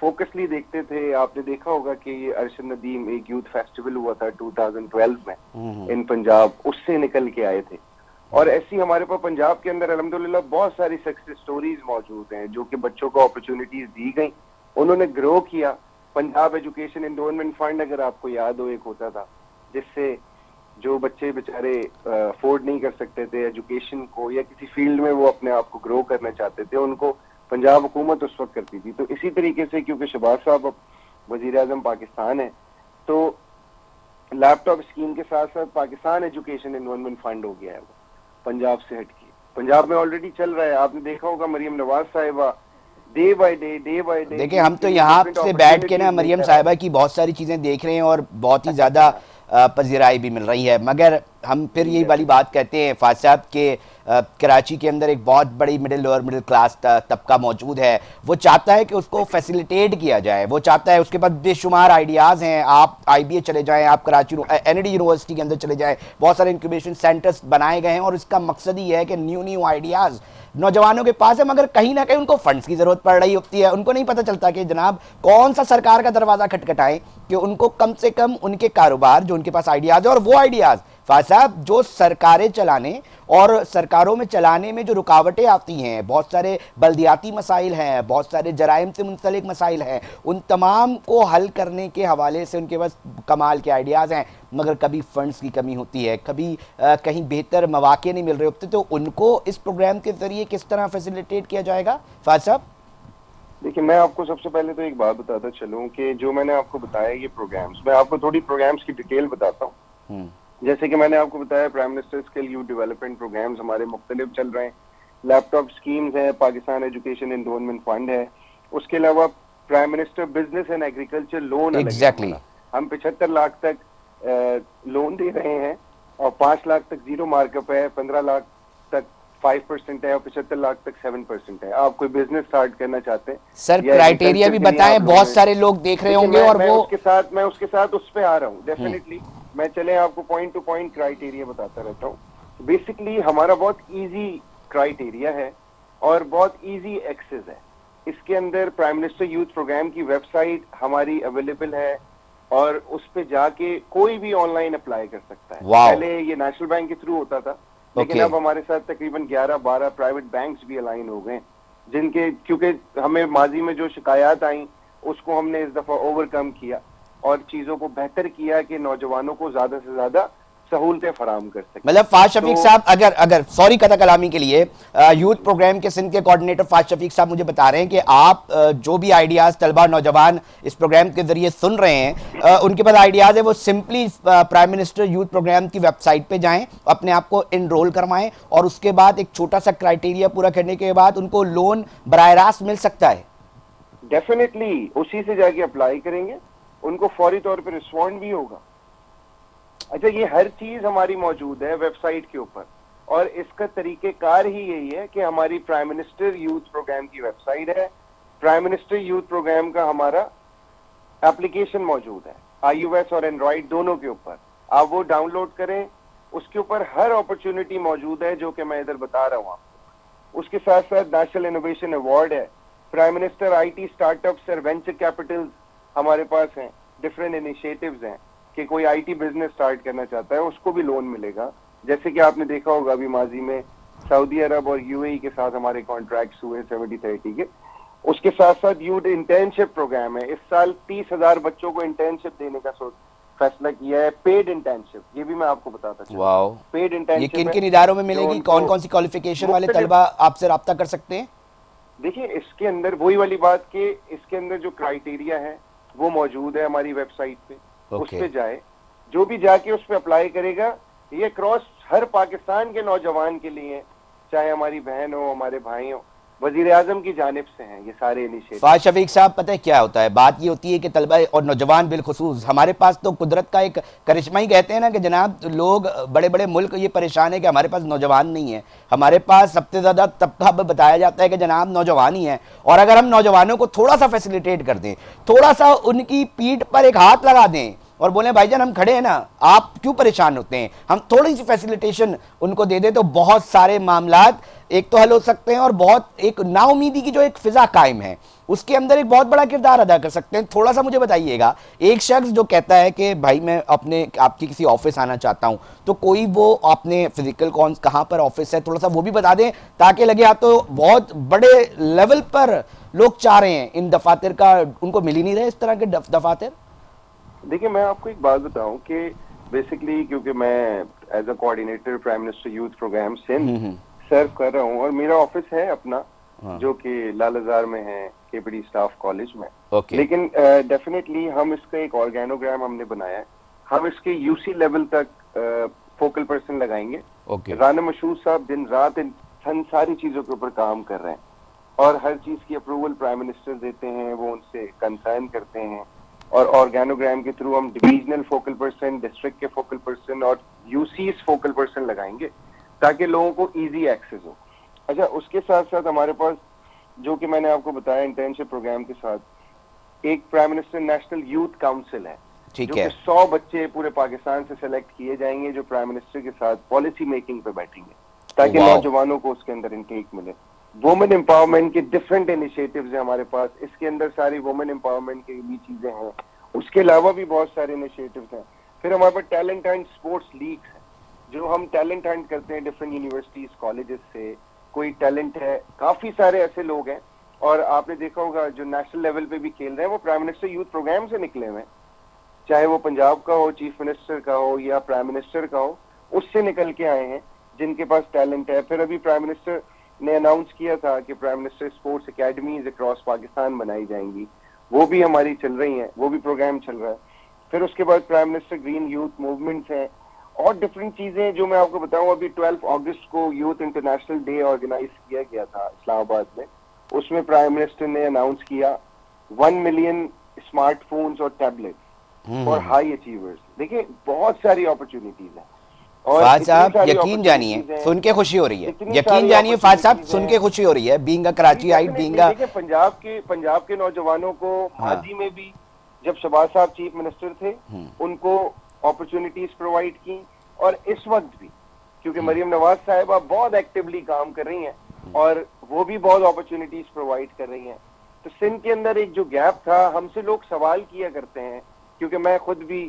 فوکسلی دیکھتے تھے. آپ نے دیکھا ہوگا کہ یہ ارشد ندیم ایک یوتھ فیسٹیول ہوا تھا 2012 میں ان پنجاب, اس سے نکل کے آئے تھے. اور ایسی ہمارے پاس پنجاب کے اندر الحمدللہ بہت ساری سکسیس سٹوریز موجود ہیں جو کہ بچوں کو اپرچونٹیز دی گئیں, انہوں نے گرو کیا. پنجاب ایجوکیشن انڈونمنٹ فنڈ اگر آپ کو یاد ہو ایک ہوتا تھا, جس سے جو بچے بیچارے افورڈ نہیں کر سکتے تھے ایجوکیشن کو یا کسی فیلڈ میں وہ اپنے آپ کو گرو کرنا چاہتے تھے, ان کو پنجاب حکومت اس وقت کرتی تھی. تو اسی طریقے سے کیونکہ شہباز صاحب اب وزیر اعظم پاکستان ہیں, تو لیپ ٹاپ اسکیم کے ساتھ ساتھ پاکستان ایجوکیشن انوائرمنٹ فنڈ ہو گیا ہے, وہ پنجاب سے ہٹ کے پنجاب میں آلریڈی چل رہا ہے. آپ نے دیکھا ہوگا مریم نواز صاحبہ ڈے بائی ڈے دیکھیں ہم تو یہاں سے بیٹھ کے نا مریم صاحبہ کی بہت ساری چیزیں دیکھ رہے ہیں اور بہت ہی زیادہ پذیرائی بھی مل رہی ہے, مگر ہم پھر یہی والی بات کہتے ہیں فاضل صاحب کہ کراچی کے اندر ایک بہت بڑی مڈل کلاس طبقہ موجود ہے, وہ چاہتا ہے کہ اس کو فیسیلیٹیٹ کیا جائے, وہ چاہتا ہے, اس کے پاس بے شمار آئیڈیاز ہیں. آپ آئی بی اے چلے جائیں, آپ کراچی این ڈی یونیورسٹی کے اندر چلے جائیں, بہت سارے انکیوبیشن سینٹرز بنائے گئے ہیں اور اس کا مقصد یہ ہے کہ نیو آئیڈیاز نوجوانوں کے پاس ہے, مگر کہیں نہ کہیں ان کو فنڈز کی ضرورت پڑ رہی ہوتی ہے. ان کو نہیں پتہ چلتا کہ جناب کون سا سرکار کا دروازہ کھٹکھٹائیں کہ ان کو کم سے کم ان کے کاروبار جو ان کے پاس آئیڈیاز ہیں, اور وہ آئیڈیاز فاضل صاحب جو سرکاریں چلانے اور سرکاروں میں چلانے میں جو رکاوٹیں آتی ہیں, بہت سارے بلدیاتی مسائل ہیں, بہت سارے جرائم سے منسلک مسائل ہیں, ان تمام کو حل کرنے کے حوالے سے ان کے پاس کمال کے آئیڈیاز ہیں, مگر کبھی فنڈز کی کمی ہوتی ہے, کبھی کہیں بہتر مواقع نہیں مل رہے ہوتے. تو ان کو اس پروگرام کے ذریعے کس طرح فیسیلیٹیٹ کیا جائے گا فاضل صاحب؟ دیکھیں میں آپ کو سب سے پہلے تو ایک بات بتاتا چلوں کہ جو میں نے آپ کو بتایا یہ پروگرامز, میں آپ کو تھوڑی پروگرامز کی ڈیٹیل بتاتا ہوں. جیسے کہ میں نے آپ کو بتایا prime minister skill youth development programs ہمارے مختلف چل رہے ہیں, لیپ ٹاپ اسکیمز ہیں, پاکستان ایجوکیشن انڈونمنٹ فنڈ ہے, اس کے علاوہ prime minister business and agriculture loan exactly ہم 75 لاکھ تک لون دے رہے ہیں, اور 5 لاکھ تک زیرو مارک اپ ہے, 15 لاکھ تک 5% ہے, اور 75 لاکھ تک 7% ہے. آپ کوئی بزنس سٹارٹ کرنا چاہتے ہیں سر کرائیٹیریا بھی بتائیں, بہت سارے لوگ دیکھ رہے ہوں گے. اور وہ میں اس کے ساتھ اس پہ آ رہا ہوں ڈیفینیٹلی. میں چلیں آپ کو پوائنٹ ٹو پوائنٹ کرائیٹیریا بتاتا رہتا ہوں. بیسکلی ہمارا بہت ایزی کرائیٹیریا ہے اور بہت ایزی ایکسس ہے. اس کے اندر پرائم منسٹر یوتھ پروگرام کی ویب سائٹ ہماری اویلیبل ہے, اور اس پہ جا کے کوئی بھی آن لائن اپلائی کر سکتا ہے. پہلے یہ نیشنل بینک کے تھرو ہوتا تھا, لیکن اب ہمارے ساتھ تقریباً 11-12 پرائیویٹ بینکس بھی الائن ہو گئے, جن کے کیونکہ ہمیں ماضی میں جو شکایات آئیں اس کو ہم نے اس دفعہ اوور کم کیا اور چیزوں کو بہتر کیا کہ نوجوانوں کو زیادہ سے زیادہ سہولتیں فراہم کر سکیں. مطلب فاضل شفیق صاحب اگر سوری قطع کلامی کے لیے, یوتھ پروگرام کے سندھ کے کوارڈینیٹر فاضل شفیق صاحب مجھے بتا رہے ہیں کہ آپ جو بھی آئیڈیاز طلبہ نوجوان اس پروگرام کے ذریعے سن رہے ہیں, ان کے پاس آئیڈیاز ہے, وہ simply prime minister youth program کی ویب سائٹ پہ جائیں, اپنے آپ کو انرول کروائیں, اور اس کے بعد ایک چھوٹا سا کرائیٹیریا پورا کرنے کے بعد ان کو لون براہ راست مل سکتا ہے. ڈیفینیٹلی اسی سے جا کے اپلائی کریں گے, ان کو فوری طور پہ رسپونڈ بھی ہوگا. اچھا, یہ ہر چیز ہماری موجود ہے ویب سائٹ کے اوپر, اور اس کا طریقہ کار ہی یہی ہے کہ ہماری پرائم منسٹر یوتھ پروگرام کی ویب سائٹ ہے, پرائم منسٹر یوتھ پروگرام کا ہمارا ایپلیکیشن موجود ہے آئی او ایس اور اینڈرائڈ دونوں کے اوپر. آپ وہ ڈاؤن لوڈ کریں, اس کے اوپر ہر اپرچونٹی موجود ہے جو کہ میں ادھر بتا رہا ہوں آپ کو. اس کے ساتھ ساتھ نیشنل انوویشن ایوارڈ ہے, prime minister I T start ups اور وینچر کیپٹل ہمارے پاس ہیں, ڈفرینٹ انیشیٹوز ہیں کہ کوئی آئی ٹی بزنس سٹارٹ کرنا چاہتا ہے اس کو بھی لون ملے گا. جیسے کہ آپ نے دیکھا ہوگا ابھی ماضی میں سعودی عرب اور یو اے ای کے ساتھ ہمارے کانٹریکٹس ہوئے 70-30 کے. اس کے ساتھ ساتھ یوتھ انٹرنشپ پروگرام ہے, اس سال 30,000 بچوں کو انٹرنشپ دینے کا فیصلہ کیا ہے, پیڈ انٹرنشپ. یہ بھی میں آپ کو بتاتا چلوں. واو, پیڈ انٹرنشپ یہ کن کن اداروں میں ملے گی, کون کون سی کوالیفیکیشن والے طلبہ آپ سے رابطہ کر سکتے ہیں؟ دیکھیے اس کے اندر وہی والی بات کہ اس کے اندر جو کرائیٹیریا ہے وہ موجود ہے ہماری ویب سائٹ پہ, اس پہ جائے, جو بھی جا کے اس پہ اپلائی کرے گا, یہ کراس ہر پاکستان کے نوجوان کے لیے, چاہے ہماری بہن ہو ہمارے بھائی ہو, وزیر اعظم کی جانب سے ہیں یہ سارے انیشیٹو. فاضل شفیق صاحب پتہ ہے کیا ہوتا ہے, بات یہ ہوتی ہے کہ طلبہ اور نوجوان بالخصوص, ہمارے پاس تو قدرت کا ایک کرشمہ ہی کہتے ہیں نا کہ جناب لوگ بڑے بڑے ملک یہ پریشان ہے کہ ہمارے پاس نوجوان نہیں ہے. ہمارے پاس سب سے زیادہ طبقہ بتایا جاتا ہے کہ جناب نوجوان ہی ہیں, اور اگر ہم نوجوانوں کو تھوڑا سا فیسیلیٹیٹ کر دیں, تھوڑا سا ان کی پیٹھ پر ایک ہاتھ لگا دیں, اور بولیں بھائی جان ہم کھڑے ہیں نا, آپ کیوں پریشان ہوتے ہیں, ہم تھوڑی سی فیسیلیٹیشن ان کو دے دیں تو بہت سارے معاملات ایک تو حل ہو سکتے ہیں, اور بہت ایک نا امیدی کی جو ایک فضا قائم ہے اس کے اندر ایک بہت بڑا کردار ادا کر سکتے ہیں. تھوڑا سا مجھے بتائیے گا, ایک شخص جو کہتا ہے کہ بھائی میں آپ کی کسی آفس آنا چاہتا ہوں, تو کوئی وہ اپنے فزیکل کہاں پر آفس ہے تھوڑا سا وہ بھی بتا دیں تاکہ لگے آپ تو بہت بڑے لیول پر لوگ چاہ رہے ہیں ان دفاتر کا, ان کو مل ہی نہیں رہے اس طرح کے دفاتر. دیکھیں میں آپ کو ایک بات بتاؤں کہ بیسکلی کیونکہ میں as a coordinator prime minister youth programme Sindh serve کر رہا ہوں, اور میرا آفس ہے اپنا جو کہ لال ازار میں ہے کے پی ڈی اسٹاف کالج میں, لیکن ڈیفینیٹلی ہم اس کا ایک آرگینوگرام ہم نے بنایا ہے. ہم اس کے یو سی لیول تک فوکل پرسن لگائیں گے. رانا مشہور صاحب دن رات ان ساری چیزوں کے اوپر کام کر رہے ہیں, اور ہر چیز کی اپروول پرائم منسٹر دیتے ہیں, وہ ان سے کنسرن کرتے ہیں, اور آرگینوگرام کے تھرو ہم ڈویژنل فوکل پرسن, ڈسٹرکٹ کے فوکل پرسن اور یو سیز فوکل پرسن لگائیں گے تاکہ لوگوں کو ایزی ایکسیس ہو. اچھا, اس کے ساتھ ساتھ ہمارے پاس جو کہ میں نے آپ کو بتایا انٹرنشپ پروگرام کے ساتھ ایک prime minister national youth council ہے, جو کہ 100 بچے پورے پاکستان سے سلیکٹ کیے جائیں گے جو پرائم منسٹر کے ساتھ پالیسی میکنگ پہ بیٹھیں گے تاکہ نوجوانوں کو اس کے اندر انٹیک ملے. وومن امپاورمنٹ کے ڈفرینٹ انیشیٹوز ہیں ہمارے پاس, اس کے اندر ساری وومن امپاورمنٹ کی بھی چیزیں ہیں, اس کے علاوہ بھی بہت سارے انیشیٹوز ہیں. پھر ہمارے پاس ٹیلنٹ اینڈ اسپورٹس لیگس ہیں جو ہم ٹیلنٹ ہنٹ کرتے ہیں ڈفرینٹ یونیورسٹیز کالجز سے. کوئی ٹیلنٹ ہے, کافی سارے ایسے لوگ ہیں, اور آپ نے دیکھا ہوگا جو نیشنل لیول پہ بھی کھیل رہے ہیں وہ پرائم منسٹر یوتھ پروگرام سے نکلے ہوئے ہیں, چاہے وہ پنجاب کا ہو, چیف منسٹر کا ہو یا پرائم منسٹر کا ہو, اس سے نکل کے آئے ہیں جن کے پاس ٹیلنٹ ہے. پھر ابھی پرائم منسٹر نے اناؤنس کیا تھا کہ prime minister sports academies across Pakistan بنائی جائیں گی, وہ بھی ہماری چل رہی ہیں, وہ بھی پروگرام چل رہا ہے. پھر اس کے بعد prime minister green youth movements ہیں, اور ڈفرینٹ چیزیں جو میں آپ کو بتاؤں. ابھی 12 اگست کو یوتھ انٹرنیشنل ڈے آرگنائز کیا گیا تھا اسلام آباد میں, اس میں پرائم منسٹر نے اناؤنس کیا 1 ملین اسمارٹ فونز اور ٹیبلٹس فار ہائی اچیورز. دیکھیں بہت ساری اپرچونیٹیز ہیں, فہد صاحب یقین جانیے سن کے خوشی ہو رہی ہے, یقین جانیے فہد صاحب سن کے خوشی ہو رہی ہے, بینگ کراچی آئٹ بینگ. دیکھیں پنجاب کے نوجوانوں کو ماضی میں بھی جب شہباز صاحب چیف منسٹر تھے ان کو اپرچونیٹیز پرووائڈ کی, اور اس وقت بھی کیونکہ مریم نواز صاحبہ بہت ایکٹیولی کام کر رہی ہیں اور وہ بھی بہت اپرچونیٹیز پرووائڈ کر رہی ہیں. تو سندھ کے اندر ایک جو گیپ تھا, ہم سے لوگ سوال کیا کرتے ہیں, کیونکہ میں خود بھی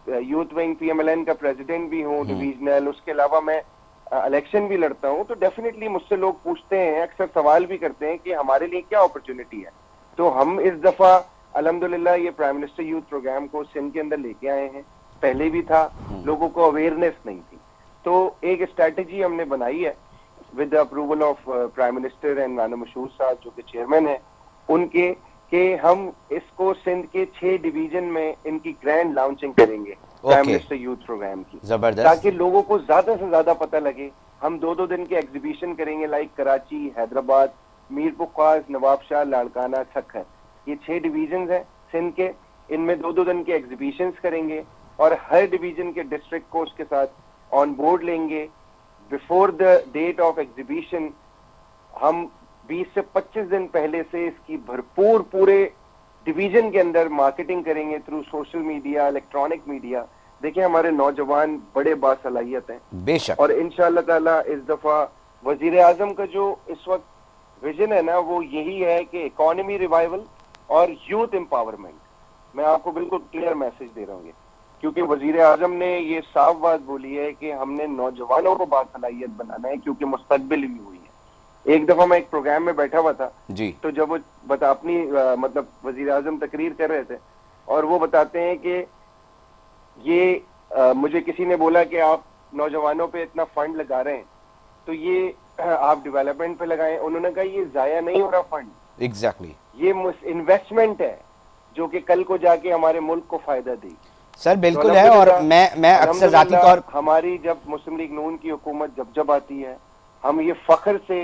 youth wing P M L N کا پریزیڈنٹ بھی ہوں ڈویژنل, اس کے علاوہ میں الیکشن بھی لڑتا ہوں, تو ڈیفینیٹلی مجھ سے لوگ پوچھتے ہیں, اکثر سوال بھی کرتے ہیں کہ ہمارے لیے کیا اپرچونٹی ہے. تو ہم اس دفعہ الحمدللہ یہ پرائم منسٹر یوتھ پروگرام کو سندھ کے اندر لے کے آئے ہیں. پہلے بھی تھا, لوگوں کو اویئرنیس نہیں تھی, تو ایک اسٹریٹجی ہم نے بنائی ہے with approval of prime minister and Rana مشہور صاحب جو کہ چیئرمین ہیں ان کے, کہ ہم اس کو سندھ کے 6 ڈویژن میں ان کی گرینڈ لانچنگ کریں گے پرائم منسٹر یوتھ پروگرام کی, تاکہ لوگوں کو زیادہ سے زیادہ پتہ لگے. ہم 2 دن کے ایگزیبیشن کریں گے, لائک کراچی, حیدرآباد, میر پخواز, نواب شاہ, لاڑکانہ, سکھر, یہ 6 ڈویژنز ہیں سندھ کے, ان میں 2 دن کے ایگزیبیشنز کریں گے, اور ہر ڈویژن کے ڈسٹرکٹ کو اس کے ساتھ آن بورڈ لیں گے. Before the date of exhibition ہم 20 سے 25 دن پہلے سے اس کی بھرپور پورے ڈویژن کے اندر مارکیٹنگ کریں گے through social media, electronic media. دیکھیں ہمارے نوجوان بڑے باصلاحیت ہیں بے شک, اور انشاءاللہ تعالی اس دفعہ وزیر اعظم کا جو اس وقت ویژن ہے نا وہ یہی ہے کہ اکانومی ریوائول اور یوتھ امپاورمنٹ. میں آپ کو بالکل کلیئر میسج دے رہا ہوں, کیونکہ وزیر اعظم نے یہ صاف بات بولی ہے کہ ہم نے نوجوانوں کو باصلاحیت بنانا ہے, کیونکہ مستقبل بھی ہوئی ہے. ایک دفعہ میں ایک پروگرام میں بیٹھا ہوا تھا, تو جب وہ اپنی مطلب وزیر اعظم تقریر کر رہے تھے, اور وہ بتاتے ہیں کہ یہ مجھے کسی نے بولا کہ آپ نوجوانوں پہ اتنا فنڈ لگا رہے ہیں تو یہ آپ ڈیولپمنٹ پہ لگائیں. انہوں نے کہا یہ ضائع نہیں ہو رہا فنڈ, ایگزیکٹلی یہ انویسٹمنٹ ہے جو کہ کل کو جا کے ہمارے ملک کو فائدہ دے گی. سر بالکل ہے, اور میں اکثر ذاتی طور ہماری جب مسلم لیگ نون کی حکومت جب آتی ہے ہم یہ فخر سے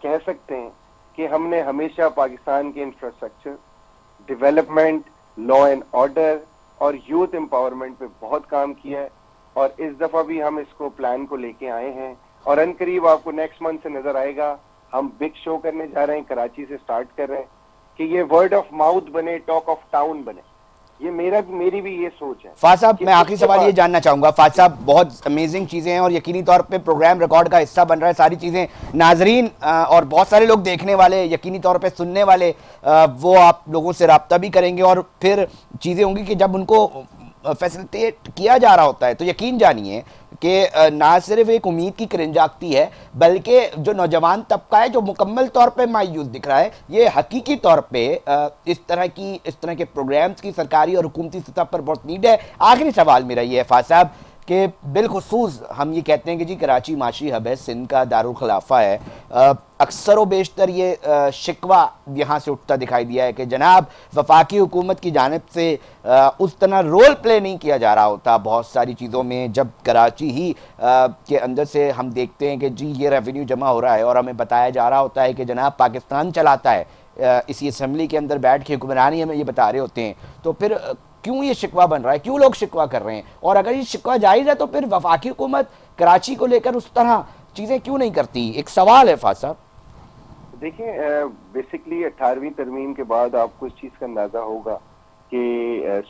کہہ سکتے ہیں کہ ہم نے ہمیشہ پاکستان کے infrastructure, development, law and order اور یوتھ امپاورمنٹ پہ بہت کام کیا ہے. اور اس دفعہ بھی ہم اس کو پلان کو لے کے آئے ہیں, اور ان قریب آپ کو نیکسٹ منتھ سے نظر آئے گا. ہم بگ شو کرنے جا رہے ہیں, کراچی سے سٹارٹ کر رہے ہیں کہ یہ ورڈ آف ماؤتھ بنے, ٹاک آف ٹاؤن بنے. یہ میری بھی یہ سوچ ہے. فاض صاحب میں آخری سوال یہ جاننا چاہوں گا. فاض صاحب بہت امیزنگ چیزیں ہیں اور یقینی طور پہ پروگرام ریکارڈ کا حصہ بن رہا ہے ساری چیزیں. ناظرین اور بہت سارے لوگ دیکھنے والے, یقینی طور پہ سننے والے, وہ آپ لوگوں سے رابطہ بھی کریں گے اور پھر چیزیں ہوں گی کہ جب ان کو فیسلٹیٹ کیا جا رہا ہوتا ہے تو یقین جانیے کہ نہ صرف ایک امید کی کرن جاگتی ہے بلکہ جو نوجوان طبقہ ہے جو مکمل طور پہ مایوس دکھ رہا ہے, یہ حقیقی طور پہ اس طرح کے پروگرامز کی سرکاری اور حکومتی سطح پر بہت نیڈ ہے. آخری سوال میرا یہ ہے فاض صاحب کہ بالخصوص ہم یہ کہتے ہیں کہ جی کراچی معاشی ہب ہے, سندھ کا دارالخلافہ ہے, اکثر و بیشتر یہ شکوہ یہاں سے اٹھتا دکھائی دیا ہے کہ جناب وفاقی حکومت کی جانب سے اس طرح رول پلے نہیں کیا جا رہا ہوتا بہت ساری چیزوں میں, جب کراچی ہی کے اندر سے ہم دیکھتے ہیں کہ جی یہ ریونیو جمع ہو رہا ہے اور ہمیں بتایا جا رہا ہوتا ہے کہ جناب پاکستان چلاتا ہے, اسی اسمبلی کے اندر بیٹھ کے حکمرانی ہمیں یہ بتا رہے ہوتے ہیں. تو پھر کیوں یہ شکوہ بن رہا ہے, کیوں لوگ شکوہ کر رہے ہیں, اور اگر یہ شکوہ جائز ہے تو پھر وفاقی حکومت کراچی کو لے کر اس طرح چیزیں کیوں نہیں کرتی؟ ایک سوال ہے فاض صاحب. دیکھیں بیسکلی 18ویں ترمیم کے بعد آپ کو اس چیز کا اندازہ ہوگا کہ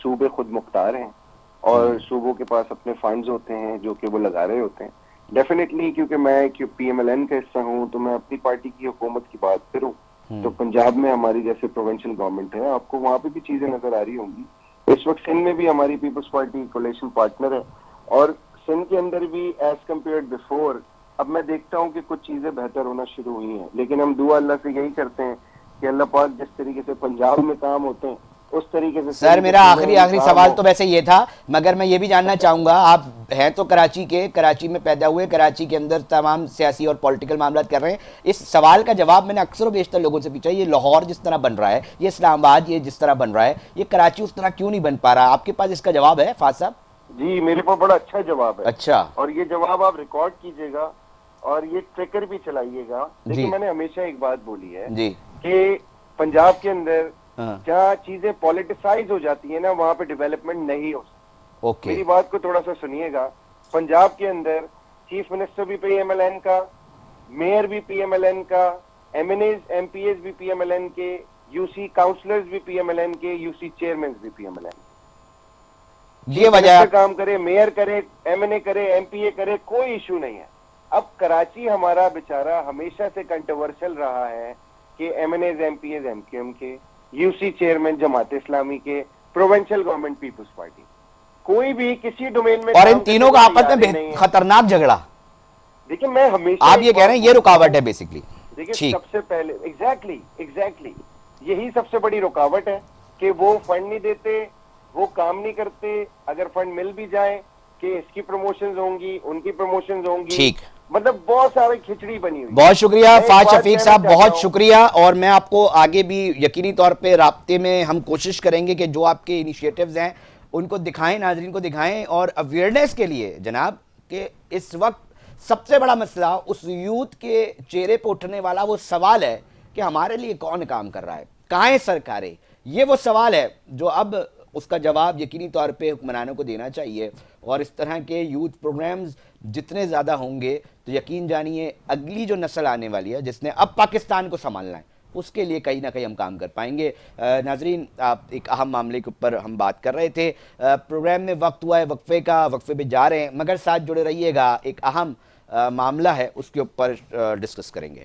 صوبے خود مختار ہیں اور صوبوں کے پاس اپنے فنڈز ہوتے ہیں جو کہ وہ لگا رہے ہوتے ہیں. ڈیفینیٹلی کیونکہ میں پی ایم ایل این کا حصہ ہوں تو میں اپنی پارٹی کی حکومت کی بات کروں تو پنجاب میں ہماری جیسے پروونشل گورنمنٹ ہے, آپ کو وہاں پہ بھی چیزیں نظر آ رہی ہوں گی. اس وقت سندھ میں بھی ہماری پیپلز پارٹی کولیشن پارٹنر ہے اور سندھ کے اندر بھی ایز کمپیئرڈ بیفور اب میں دیکھتا ہوں کہ کچھ چیزیں بہتر ہونا شروع ہوئی ہیں. لیکن ہم دعا اللہ سے یہی کرتے ہیں کہ اللہ پاک جس طریقے سے پنجاب میں کام ہوتے ہیں اس طریقے سے. سر میرا آخری سوال تو ویسے یہ تھا, مگر میں یہ بھی جاننا چاہوں گا, آپ ہیں تو کراچی کے, کراچی میں پیدا ہوئے, کراچی کے اندر تمام سیاسی اور پولیٹیکل معاملات کر رہے ہیں. اس سوال کا جواب میں نے اکثر و بیشتر لوگوں سے پوچھا, یہ لاہور جس طرح بن رہا ہے, یہ اسلام آباد یہ جس طرح بن رہا ہے, یہ کراچی اس طرح کیوں نہیں بن پا رہا؟ آپ کے پاس اس کا جواب ہے فاض صاحب؟ جی میرے پاس بڑا اچھا جواب ہے. اچھا, اور یہ جواب آپ ریکارڈ کیجئے گا اور یہ ٹریکر بھی چلائیے گا. لیکن میں نے ہمیشہ ایک بات بولی ہے کہ پنجاب کے اندر جہاں چیزیں پولیٹیسائز ہو جاتی ہیں نا وہاں پہ ڈیولپمنٹ نہیں ہو سکتی. میری بات کو تھوڑا سا سنیے گا. پنجاب کے اندر چیف منسٹر بھی پی ایم ایل این کا, میئر بھی پی ایم ایل این کا, M N As M P As بھی پی ایم ایل این کے, یو سی کاؤنسلرز بھی پی ایم ایل این کے, یو سی چیئرمینز بھی P M L N. یہ وجہ کام کرے, میئر کرے, ایم این اے کرے, ایم پی اے کرے, کوئی ایشو نہیں ہے. اب کراچی ہمارا بیچارہ ہمیشہ سے کنٹروورشل رہا ہے کہ M N As M P As M Q M کے, U C chairman Jamaat Islami کے, پروونشل گورنمنٹ پیپلز پارٹی, کوئی بھی کسی ڈومین میں, اور ان تینوں کا آپس میں خطرناک جھگڑا. دیکھیں میں ہمیشہ آپ یہ کہہ رہے ہیں یہ رکاوٹ ہے بیسکلی. دیکھیں سب سے پہلے ایگزیکٹلی یہی سب سے بڑی رکاوٹ ہے کہ وہ فنڈ نہیں دیتے, وہ کام نہیں کرتے. اگر فنڈ مل بھی جائیں کہ اس کی پروموشنز ہوں گی, ان کی پروموشنز ہوں گی, مطلب بہت سارے کھچڑی بنی ہوئی. بہت شکریہ فاض شفیق صاحب, بہت شکریہ. اور میں آپ کو آگے بھی یقینی طور پہ رابطے میں ہم کوشش کریں گے کہ جو آپ کے انیشیٹیوز ہیں ان کو دکھائیں, ناظرین کو دکھائیں, اور اویئرنیس کے لیے جناب کہ اس وقت سب سے بڑا مسئلہ اس یوتھ کے چہرے پہ اٹھنے والا وہ سوال ہے کہ ہمارے لیے کون کام کر رہا ہے, کہاں ہیں سرکاریں. یہ وہ سوال ہے جو اب اس کا جواب یقینی طور پہ حکمرانوں کو دینا چاہیے. اور اس طرح کے یوتھ پروگرامز جتنے زیادہ ہوں گے تو یقین جانیے اگلی جو نسل آنے والی ہے جس نے اب پاکستان کو سنبھالنا ہے اس کے لیے کہیں نہ کہیں ہم کام کر پائیں گے. ناظرین آپ ایک اہم معاملے کے اوپر ہم بات کر رہے تھے, پروگرام میں وقت ہوا ہے وقفے کا, وقفے پہ جا رہے ہیں, مگر ساتھ جڑے رہیے گا, ایک اہم معاملہ ہے اس کے اوپر ڈسکس کریں گے.